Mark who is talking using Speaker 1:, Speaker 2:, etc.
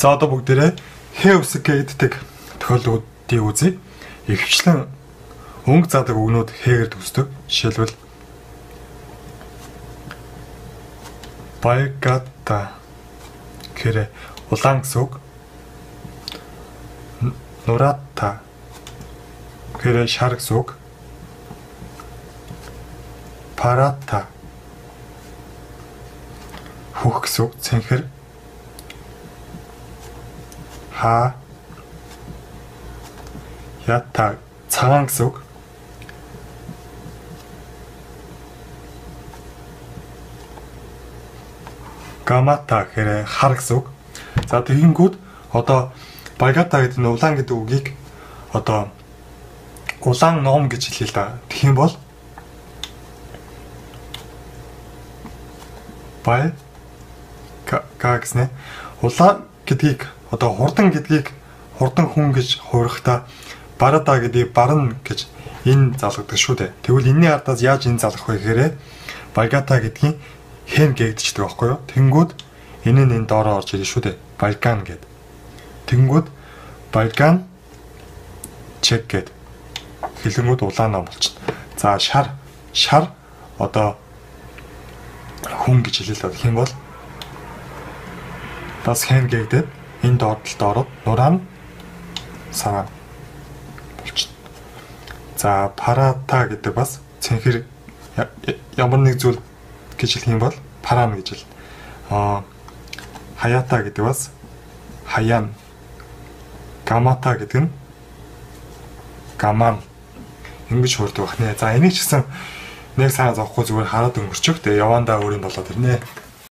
Speaker 1: За одоо бүгдээрээ хэ үсэг гэдэг тохиолдлуудыг үзье. Ихэвчлэн өнгө заадаг үгнүүд хэгээр төгсдөг. Жишээлбэл байгата гэхээр улаан гэсэн үг. Нурата гэхээр шар гэсэн үг. Парата хөх гэсэн үг. Цэнхэр. Ха ята цагаан гэсэн үг. Гамата гэхээр хар гэсэн үг. За тэгэнгүүт одоо байгата гэдэг нь улаан гэдэг үгийг одоо улаан ном гэж хэлээ л да. Тэгэх юм бол бай гэснэ улаан гэдгийг одоо хурдан гэдгийг хурдан хүн гэж хуурахтаа барада гэдгийг барна гэж энэ залгадаг шүү дээ. Тэгвэл энэний ардаас яаж энэ залгах вэ гэхээр байгата гэдгийг хэн гээгдчихдэг байхгүй юу? Тэнгүүд энэ нь энэ доороо орж ирнэ шүү дээ. Балкан гэд. Тэнгүүд балкан чек гэд. Хэлэнгүүд улаан ном болчихно. За шар одоо хүн гэж хэлээ л гэх юм бол бас хэн гээгдээд энэ доотлолд ороод нурaan сараа болчихно. За парата гэдэг бас цэнхэр ямар нэг зүйл гэж хэлэх юм бол паран гэж хэл. Хаята гэдэг бас хаян. Гамата гэдэг нь гаман. Ингэж хуурдаг байна. За энийг ч гэсэн нэг сараа зовхгүй зүгээр хараад өнгөрчих. Тэгээ явандаа өөр юм болоод ирнэ.